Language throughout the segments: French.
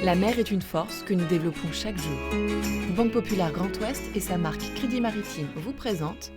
La mer est une force que nous développons chaque jour. Banque Populaire Grand Ouest et sa marque Crédit Maritime vous présentent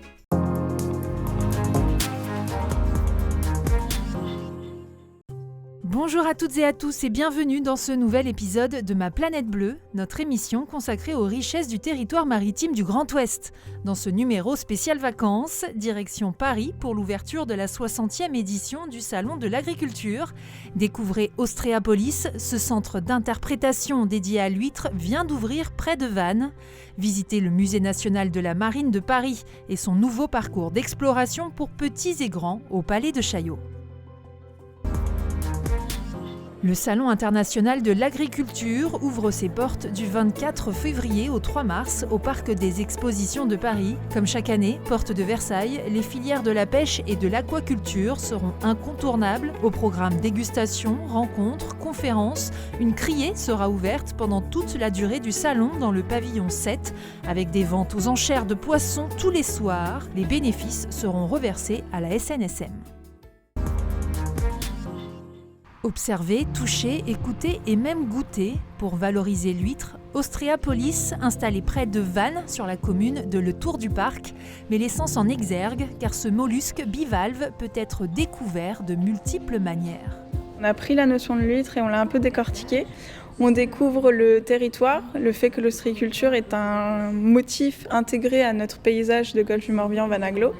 Bonjour à toutes et à tous et bienvenue dans ce nouvel épisode de Ma Planète Bleue, notre émission consacrée aux richesses du territoire maritime du Grand Ouest. Dans ce numéro spécial vacances, direction Paris pour l'ouverture de la 60e édition du Salon de l'Agriculture. Découvrez Ostréapolis, ce centre d'interprétation dédié à l'huître vient d'ouvrir près de Vannes. Visitez le Musée national de la marine de Paris et son nouveau parcours d'exploration pour petits et grands au Palais de Chaillot. Le Salon international de l'agriculture ouvre ses portes du 24 février au 3 mars au Parc des Expositions de Paris. Comme chaque année, porte de Versailles, les filières de la pêche et de l'aquaculture seront incontournables. Au programme dégustation, rencontres, conférences, une criée sera ouverte pendant toute la durée du salon dans le pavillon 7 avec des ventes aux enchères de poissons tous les soirs. Les bénéfices seront reversés à la SNSM. Observer, toucher, écouter et même goûter pour valoriser l'huître. Ostréapolis, installé près de Vannes sur la commune de Le Tour du Parc, met l'essence en exergue car ce mollusque bivalve peut être découvert de multiples manières. On a pris la notion de l'huître et on l'a un peu décortiquée. On découvre le territoire, le fait que l'ostréiculture est un motif intégré à notre paysage de Golfe du Morbihan-Vanaglo.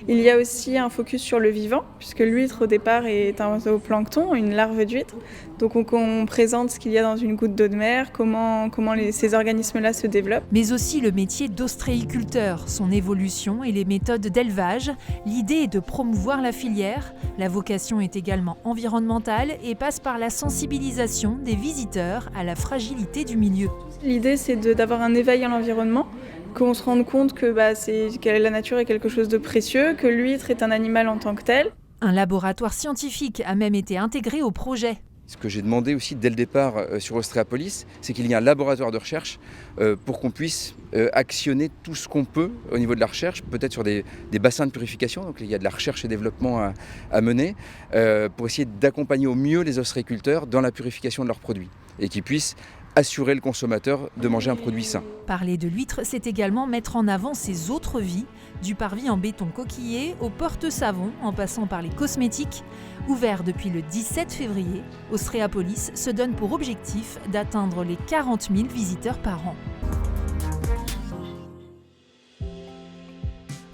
Il y a aussi un focus sur le vivant, puisque l'huître au départ est un zooplancton, une larve d'huître. Donc on présente ce qu'il y a dans une goutte d'eau de mer, comment ces organismes-là se développent. Mais aussi le métier d'ostréiculteur, son évolution et les méthodes d'élevage. L'idée est de promouvoir la filière. La vocation est également environnementale et passe par la sensibilisation des visiteurs à la fragilité du milieu. L'idée, c'est d'avoir un éveil à l'environnement, qu'on se rende compte que la nature est quelque chose de précieux, que l'huître est un animal en tant que tel. Un laboratoire scientifique a même été intégré au projet. Ce que j'ai demandé aussi dès le départ sur Ostréapolis, c'est qu'il y ait un laboratoire de recherche pour qu'on puisse actionner tout ce qu'on peut au niveau de la recherche, peut-être sur des bassins de purification, donc il y a de la recherche et développement à mener, pour essayer d'accompagner au mieux les ostréiculteurs dans la purification de leurs produits et qu'ils puissent assurer le consommateur de manger un produit sain. Parler de l'huître, c'est également mettre en avant ses autres vies, du parvis en béton coquillé au porte-savon en passant par les cosmétiques. Ouvert depuis le 17 février, Ostréapolis se donne pour objectif d'atteindre les 40 000 visiteurs par an.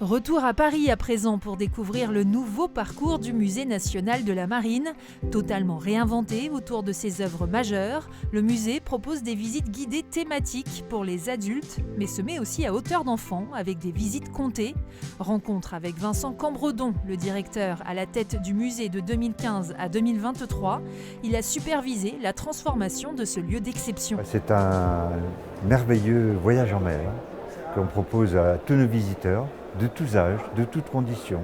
Retour à Paris à présent pour découvrir le nouveau parcours du Musée national de la marine. Totalement réinventé autour de ses œuvres majeures, le musée propose des visites guidées thématiques pour les adultes, mais se met aussi à hauteur d'enfants avec des visites comptées. Rencontre avec Vincent Cambredon, le directeur à la tête du musée de 2015 à 2023. Il a supervisé la transformation de ce lieu d'exception. C'est un merveilleux voyage en mer qu'on propose à tous nos visiteurs, de tous âges, de toutes conditions,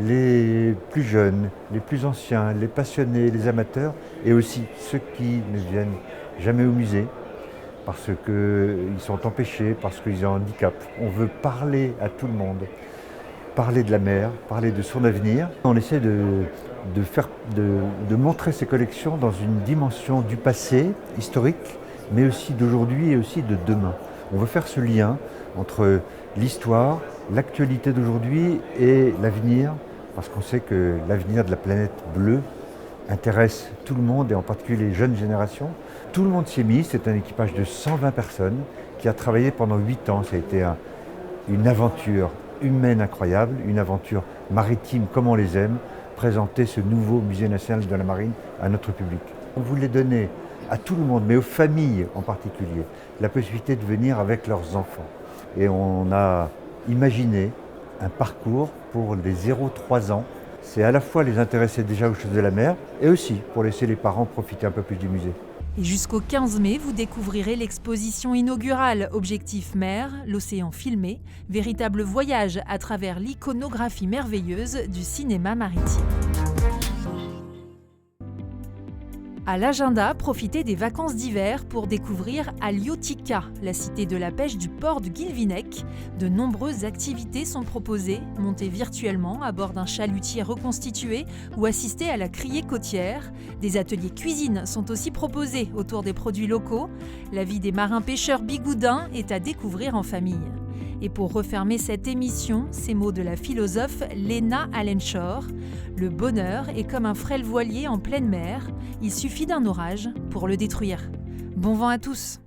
les plus jeunes, les plus anciens, les passionnés, les amateurs, et aussi ceux qui ne viennent jamais au musée parce qu'ils sont empêchés, parce qu'ils ont un handicap. On veut parler à tout le monde, parler de la mer, parler de son avenir. On essaie de montrer ces collections dans une dimension du passé, historique, mais aussi d'aujourd'hui et aussi de demain. On veut faire ce lien entre l'histoire, l'actualité d'aujourd'hui et l'avenir, parce qu'on sait que l'avenir de la planète bleue intéresse tout le monde et en particulier les jeunes générations. Tout le monde s'y est mis, c'est un équipage de 120 personnes qui a travaillé pendant 8 ans. Ça a été une aventure humaine incroyable, une aventure maritime comme on les aime, présenter ce nouveau musée national de la marine à notre public. On voulait donner à tout le monde, mais aux familles en particulier, la possibilité de venir avec leurs enfants. Et on a imaginé un parcours pour les 0-3 ans. C'est à la fois les intéresser déjà aux choses de la mer et aussi pour laisser les parents profiter un peu plus du musée. Et jusqu'au 15 mai, vous découvrirez l'exposition inaugurale Objectif Mer, l'océan filmé, véritable voyage à travers l'iconographie merveilleuse du cinéma maritime. À l'agenda, profitez des vacances d'hiver pour découvrir Aliotika, la cité de la pêche du port de Guilvinec. De nombreuses activités sont proposées, montez virtuellement à bord d'un chalutier reconstitué ou assistez à la criée côtière. Des ateliers cuisine sont aussi proposés autour des produits locaux. La vie des marins-pêcheurs bigoudins est à découvrir en famille. Et pour refermer cette émission, ces mots de la philosophe Lena Allenshore. Le bonheur est comme un frêle voilier en pleine mer. Il suffit d'un orage pour le détruire. Bon vent à tous!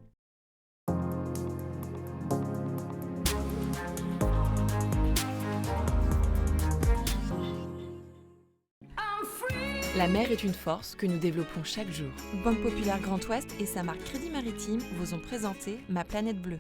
La mer est une force que nous développons chaque jour. Banque Populaire Grand Ouest et sa marque Crédit Maritime vous ont présenté Ma Planète Bleue.